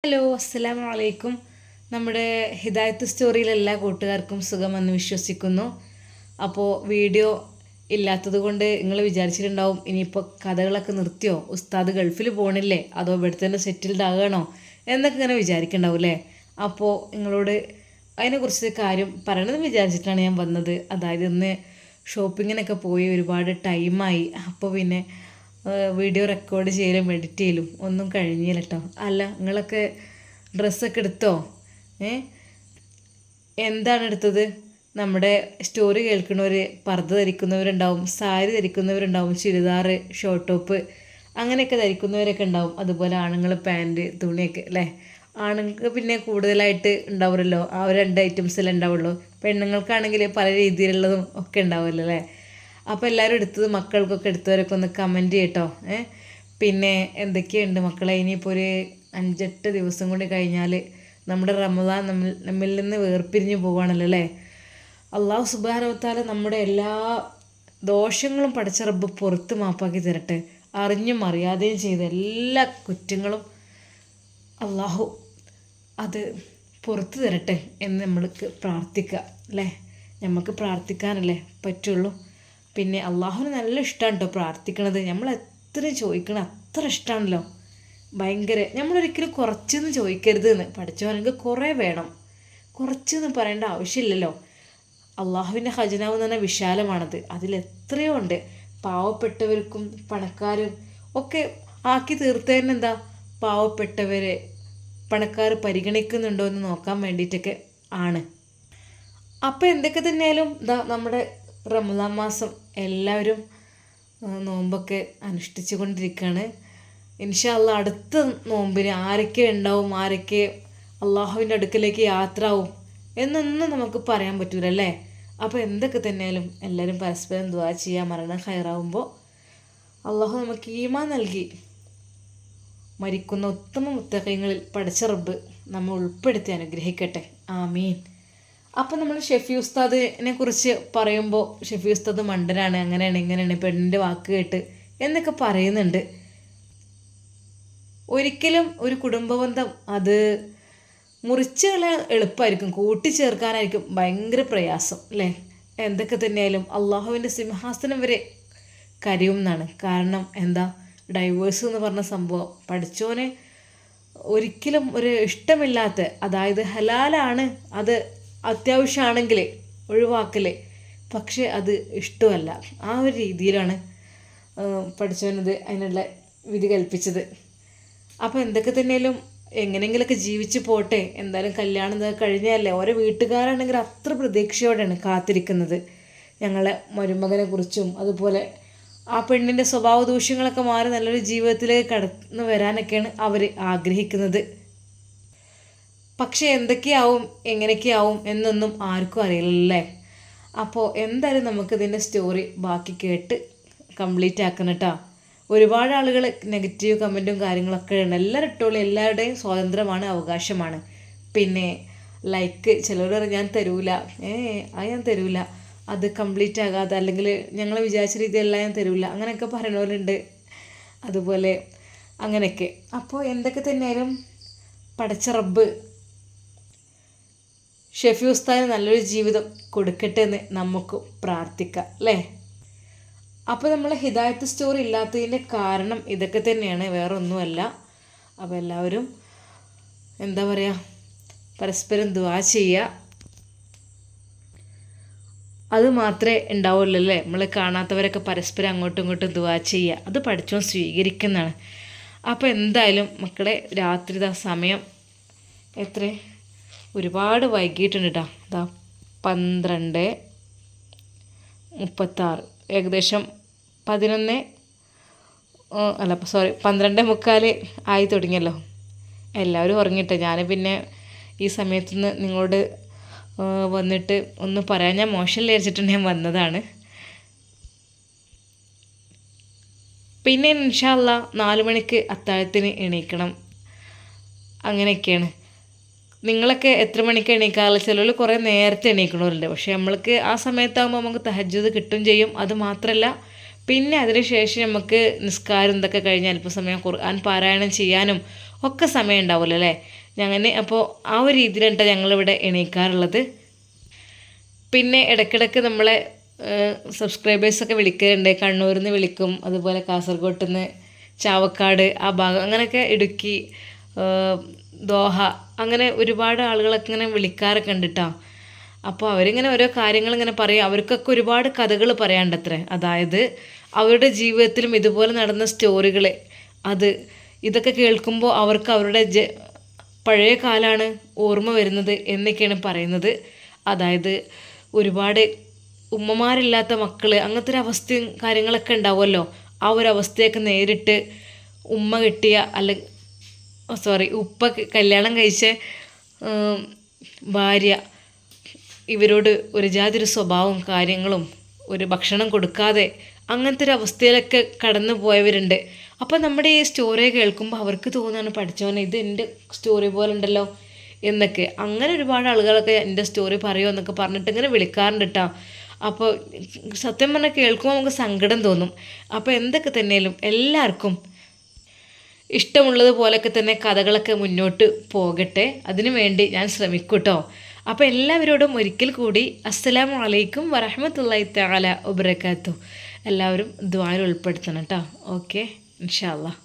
Hello, അസ്സലാമു അലൈക്കും. നമ്മുടെ ഹിദായത്ത് സ്റ്റോറിയിലെ എല്ലാ കൂട്ടുകാർക്കും സുഖമെന്ന് വിശ്വസിക്കുന്നു. അപ്പോൾ വീഡിയോ ഇല്ലാത്തത് കൊണ്ട് നിങ്ങൾ വിചാരിച്ചിട്ടുണ്ടാവും ഇനിയിപ്പോൾ കഥകളൊക്കെ നിർത്തിയോ, ഉസ്താദ് ഗൾഫിൽ പോകണില്ലേ, അതോ ഇവിടെ തന്നെ സെറ്റിൽഡ് ആകണോ എന്നൊക്കെ ഇങ്ങനെ വിചാരിക്കണ്ടാവും അല്ലേ. അപ്പോൾ നിങ്ങളോട് അതിനെക്കുറിച്ച് കാര്യം പറയണമെന്ന് വിചാരിച്ചിട്ടാണ് ഞാൻ വന്നത്. അതായത് ഇന്ന് ഷോപ്പിങ്ങിനൊക്കെ പോയി ഒരുപാട് ടൈമായി. അപ്പോൾ പിന്നെ വീഡിയോ റെക്കോർഡ് ചെയ്യലും എഡിറ്റ് ചെയ്യലും ഒന്നും കഴിഞ്ഞില്ല കേട്ടോ. അല്ല, നിങ്ങളൊക്കെ ഡ്രസ്സൊക്കെ എടുത്തോ? എന്താണ് എടുത്തത്? നമ്മുടെ സ്റ്റോറി കേൾക്കുന്നവർ പർദ്ദ ധരിക്കുന്നവരുണ്ടാവും, സാരി ധരിക്കുന്നവരുണ്ടാവും, ചുരിദാർ, ഷോർട്ട് ടോപ്പ് അങ്ങനെയൊക്കെ ധരിക്കുന്നവരൊക്കെ ഉണ്ടാവും. അതുപോലെ ആണുങ്ങൾ പാൻറ്റ്, തുണിയൊക്കെ അല്ലേ. ആണുങ്ങൾക്ക് പിന്നെ കൂടുതലായിട്ട് ഉണ്ടാവുമല്ലോ, ആ ഒരു 2 ഐറ്റംസല്ലേ ഉണ്ടാവുള്ളൂ. പെണ്ണുങ്ങൾക്കാണെങ്കിൽ പല രീതിയിലുള്ളതും ഒക്കെ ഉണ്ടാവുമല്ലോ അല്ലേ. അപ്പോൾ എല്ലാവരും എടുത്തത്, മക്കൾക്കൊക്കെ എടുത്തവരൊക്കെ ഒന്ന് കമൻറ്റ് ചെയ്യട്ടോ. പിന്നെ എന്തൊക്കെയുണ്ട് മക്കളെ, ഇനിയിപ്പോൾ ഒരു 5-8 ദിവസം കൂടി കഴിഞ്ഞാൽ നമ്മുടെ റമദാൻ നമ്മിൽ നിന്ന് വേർപിരിഞ്ഞ് പോവുകയാണല്ലോ അല്ലേ. അള്ളാഹു സുബ്ഹാനഹു വ തആല നമ്മുടെ എല്ലാ ദോഷങ്ങളും പടച്ച റബ്ബ് പുറത്ത് മാപ്പാക്കി തരട്ടെ. അറിഞ്ഞും അറിയാതെയും ചെയ്ത എല്ലാ കുറ്റങ്ങളും അള്ളാഹു അത് പുറത്ത് തരട്ടെ എന്ന് നമ്മൾക്ക് പ്രാർത്ഥിക്കുക അല്ലേ. നമുക്ക് പ്രാർത്ഥിക്കാനല്ലേ പറ്റുള്ളൂ. പിന്നെ അള്ളാഹുവിന് നല്ല ഇഷ്ടമാണ് കേട്ടോ പ്രാർത്ഥിക്കണത്. നമ്മൾ എത്ര ചോദിക്കണം അത്ര ഇഷ്ടമാണല്ലോ, ഭയങ്കര. നമ്മളൊരിക്കലും കുറച്ചെന്ന് ചോദിക്കരുത് എന്ന്. പഠിച്ചവനെങ്കിൽ കുറേ വേണം, കുറച്ചെന്ന് പറയേണ്ട ആവശ്യമില്ലല്ലോ. അള്ളാഹുവിൻ്റെ ഖജനാവ് എന്ന് പറഞ്ഞാൽ വിശാലമാണത്. അതിലെത്രയോ ഉണ്ട്. പാവപ്പെട്ടവർക്കും പണക്കാരും ഒക്കെ ആക്കി തീർത്തതിന് എന്താ, പാവപ്പെട്ടവരെ പണക്കാർ പരിഗണിക്കുന്നുണ്ടോ എന്ന് നോക്കാൻ വേണ്ടിയിട്ടൊക്കെ ആണ്. അപ്പോൾ എന്തൊക്കെ തന്നെയായാലും നമ്മുടെ റമദാൻ മാസം എല്ലാവരും നോമ്പൊക്കെ അനുഷ്ഠിച്ചു കൊണ്ടിരിക്കുകയാണ്. ഇൻഷാ അല്ലാഹ് അടുത്ത നോമ്പിന് ആരൊക്കെ ഉണ്ടാവും, ആരൊക്കെ അള്ളാഹുവിൻ്റെ അടുക്കലേക്ക് യാത്ര ആവും എന്നൊന്നും നമുക്ക് പറയാൻ പറ്റൂല അല്ലേ. അപ്പോൾ എന്തൊക്കെ തന്നെയാലും എല്ലാവരും പരസ്പരം ദുആ ചെയ്യുക. മരണം ഖൈറാവുമ്പോൾ അള്ളാഹു നമുക്ക് ഈമാൻ നൽകി മരിക്കുന്ന ഉത്തമ മുത്തഖീങ്ങളിൽ പടച്ച റബ്ബ് നമ്മൾ ഉൾപ്പെടുത്തി അനുഗ്രഹിക്കട്ടെ. ആമീൻ. അപ്പോൾ നമ്മൾ ഷെഫി ഉസ്താദിനെ കുറിച്ച് പറയുമ്പോൾ ഷെഫി ഉസ്താദ് മണ്ടനാണ്, അങ്ങനെയാണ് ഇങ്ങനെയാണ്, പെണ്ണിൻ്റെ വാക്ക് കേട്ട് എന്നൊക്കെ പറയുന്നുണ്ട്. ഒരിക്കലും ഒരു കുടുംബബന്ധം അത് മുറിച്ച് കളയാൻ എളുപ്പമായിരിക്കും, കൂട്ടിച്ചേർക്കാനായിരിക്കും ഭയങ്കര പ്രയാസം അല്ലേ. എന്തൊക്കെ തന്നെയായാലും അള്ളാഹുവിൻ്റെ സിംഹാസനം വരെ കരയും എന്നാണ്. കാരണം എന്താ, ഡൈവേഴ്സ് എന്ന് പറഞ്ഞ സംഭവം പഠിച്ചോനെ ഒരിക്കലും ഒരു ഇഷ്ടമില്ലാത്ത, അതായത് ഹലാലാണ്, അത് അത്യാവശ്യമാണെങ്കിൽ ഒഴിവാക്കൽ, പക്ഷേ അത് ഇഷ്ടമല്ല, ആ ഒരു രീതിയിലാണ് പഠിച്ചവനത് അതിനുള്ള വിധി കൽപ്പിച്ചത്. അപ്പോൾ എന്തൊക്കെ തന്നെയാലും എങ്ങനെയെങ്കിലുമൊക്കെ ജീവിച്ച് പോട്ടെ. എന്തായാലും കല്യാണം കഴിഞ്ഞല്ലേ. ഓരോ വീട്ടുകാരാണെങ്കിൽ അത്ര പ്രതീക്ഷയോടെയാണ് കാത്തിരിക്കുന്നത് ഞങ്ങളെ മരുമകനെ കുറിച്ചും. അതുപോലെ ആ പെണ്ണിൻ്റെ സ്വഭാവ ദൂഷ്യങ്ങളൊക്കെ മാറി നല്ലൊരു ജീവിതത്തിലേക്ക് കടന്നു വരാനൊക്കെയാണ് അവർ ആഗ്രഹിക്കുന്നത്. പക്ഷേ എന്തൊക്കെയാവും എങ്ങനെയൊക്കെയാവും എന്നൊന്നും ആർക്കും അറിയില്ലല്ലേ. അപ്പോൾ എന്തായാലും നമുക്കിതിൻ്റെ സ്റ്റോറി ബാക്കി കേട്ട് കംപ്ലീറ്റ് ആക്കണം കേട്ടോ. ഒരുപാട് ആളുകൾ നെഗറ്റീവ് കമൻറ്റും കാര്യങ്ങളൊക്കെ ഉണ്ട്. എല്ലാവരും ഇട്ടോളൂ, എല്ലാവരുടെയും സ്വാതന്ത്ര്യമാണ്, അവകാശമാണ്. പിന്നെ ലൈക്ക് ചിലർ ഞാൻ തരൂല, അത് ഞാൻ തരൂല, അത് കംപ്ലീറ്റ് ആകാതെ, അല്ലെങ്കിൽ ഞങ്ങൾ വിചാരിച്ച രീതിയെല്ലാം ഞാൻ തരൂല, അങ്ങനെയൊക്കെ പറയുന്നവരുണ്ട്. അതുപോലെ അങ്ങനെയൊക്കെ. അപ്പോൾ എന്തൊക്കെ തന്നെയായാലും പടച്ച റബ്ബ് ഷെഫി ഉസ്താദിന് നല്ലൊരു ജീവിതം കൊടുക്കട്ടെ എന്ന് നമുക്ക് പ്രാർത്ഥിക്കാം അല്ലേ. അപ്പോൾ നമ്മൾ ഹിദായത്ത് സ്റ്റോറി ഇല്ലാത്തതിൻ്റെ കാരണം ഇതൊക്കെ തന്നെയാണ്, വേറെ ഒന്നുമല്ല. അപ്പോൾ എല്ലാവരും എന്താ പറയുക, പരസ്പരം ദുആ ചെയ്യുക. അത് മാത്രമേ ഉണ്ടാവുള്ളൂ അല്ലേ. നമ്മൾ കാണാത്തവരൊക്കെ പരസ്പരം അങ്ങോട്ടും ഇങ്ങോട്ടും ദുആ ചെയ്യുക, അത് പഠിച്ചോ സ്വീകരിക്കുന്നതാണ്. അപ്പോൾ എന്തായാലും മക്കളെ, രാത്രി സമയം എത്ര ഒരുപാട് വൈകിട്ടുണ്ട് കേട്ടോ. 12:36, ഏകദേശം 12:45 ആയി തുടങ്ങിയല്ലോ. എല്ലാവരും ഉറങ്ങിട്ടെ. ഞാൻ പിന്നെ ഈ സമയത്തുനിന്ന് നിങ്ങളോട് വന്നിട്ട് ഒന്ന് പറയാൻ ഞാൻ മോശം വിചാരിച്ചിട്ട് ഞാൻ വന്നതാണ്. പിന്നെ ഇൻഷാ അല്ലാഹ് 4 മണിക്ക് അത്താഴത്തിന് എണീക്കണം. അങ്ങനെയൊക്കെയാണ്. നിങ്ങളൊക്കെ എത്ര മണിക്ക് എണീക്കാറില്ല? ചിലർ കുറേ നേരത്തെ എണീക്കണവരുണ്ട്. പക്ഷേ നമ്മൾക്ക് ആ സമയത്താകുമ്പോൾ നമുക്ക് തഹജ്ജുദ് കിട്ടും ചെയ്യും. അത് മാത്രമല്ല, പിന്നെ അതിന് ശേഷം നമുക്ക് നിസ്കാരം ഇതൊക്കെ കഴിഞ്ഞ് അല്പസമയം ഖുർആൻ പാരായണം ചെയ്യാനും ഒക്കെ സമയം ഉണ്ടാവുമല്ലോ അല്ലേ. അങ്ങനെ അപ്പോൾ ആ ഒരു രീതിയിലാണ് ഞങ്ങളിവിടെ എണീക്കാറുള്ളത്. പിന്നെ ഇടയ്ക്കിടയ്ക്ക് നമ്മളെ സബ്സ്ക്രൈബേഴ്സൊക്കെ വിളിക്കലുണ്ട്. കണ്ണൂരിൽ നിന്ന് വിളിക്കും, അതുപോലെ കാസർഗോഡ് നിന്ന്, ചാവക്കാട് ആ ഭാഗം, അങ്ങനെയൊക്കെ ഇടുക്കി, ദോഹ, അങ്ങനെ ഒരുപാട് ആളുകളൊക്കെ ഇങ്ങനെ വിളിക്കാറൊക്കെ ഉണ്ട് കേട്ടോ. അപ്പോൾ അവരിങ്ങനെ ഓരോ കാര്യങ്ങളിങ്ങനെ പറയും. അവർക്കൊക്കെ ഒരുപാട് കഥകൾ പറയാണ്ടത്രേ. അതായത് അവരുടെ ജീവിതത്തിലും ഇതുപോലെ നടന്ന സ്റ്റോറികൾ, ഇതൊക്കെ കേൾക്കുമ്പോൾ അവർക്ക് അവരുടെ പഴയ കാലമാണ് ഓർമ്മ വരുന്നത് എന്നൊക്കെയാണ് പറയുന്നത്. അതായത് ഒരുപാട് ഉമ്മമാരില്ലാത്ത മക്കൾ, അങ്ങനത്തെ ഒരു അവസ്ഥയും കാര്യങ്ങളൊക്കെ ഉണ്ടാവുമല്ലോ. ആ ഒരു അവസ്ഥയൊക്കെ നേരിട്ട് ഉമ്മ കിട്ടിയ ഉപ്പ കല്യാണം കഴിച്ച ഭാര്യ ഇവരോട് ഒരു ജാതി സ്വഭാവവും കാര്യങ്ങളും, ഒരു ഭക്ഷണം കൊടുക്കാതെ, അങ്ങനത്തെ ഒരു അവസ്ഥയിലൊക്കെ കടന്നു പോയവരുണ്ട്. അപ്പോൾ നമ്മുടെ ഈ സ്റ്റോറി കേൾക്കുമ്പോൾ അവർക്ക് തോന്നുകയാണ്, പഠിച്ചവനെ ഇത് എൻ്റെ സ്റ്റോറി പോലെ ഉണ്ടല്ലോ എന്നൊക്കെ. അങ്ങനെ ഒരുപാട് ആളുകളൊക്കെ എൻ്റെ സ്റ്റോറി പറയുമോ എന്നൊക്കെ പറഞ്ഞിട്ട് ഇങ്ങനെ വിളിക്കാറുണ്ട് കേട്ടോ. അപ്പോൾ സത്യം പറഞ്ഞാൽ കേൾക്കുമ്പോൾ നമുക്ക് സങ്കടം തോന്നും. അപ്പോൾ എന്തൊക്കെ തന്നെയാലും എല്ലാവർക്കും ഇഷ്ടമുള്ളതുപോലൊക്കെ തന്നെ കഥകളൊക്കെ മുന്നോട്ട് പോകട്ടെ, അതിനു വേണ്ടി ഞാൻ ശ്രമിക്കും കേട്ടോ. അപ്പോൾ എല്ലാവരോടും ഒരിക്കൽ കൂടി അസ്സലാമു അലൈക്കും വറഹ്മത്തുള്ളാഹി തആല വബറകാതുഹു. എല്ലാവരും ദുആയിൽ ഉൾപ്പെടുത്തണം കേട്ടോ. ഓക്കെ, ഇൻഷാ അല്ലാഹ്.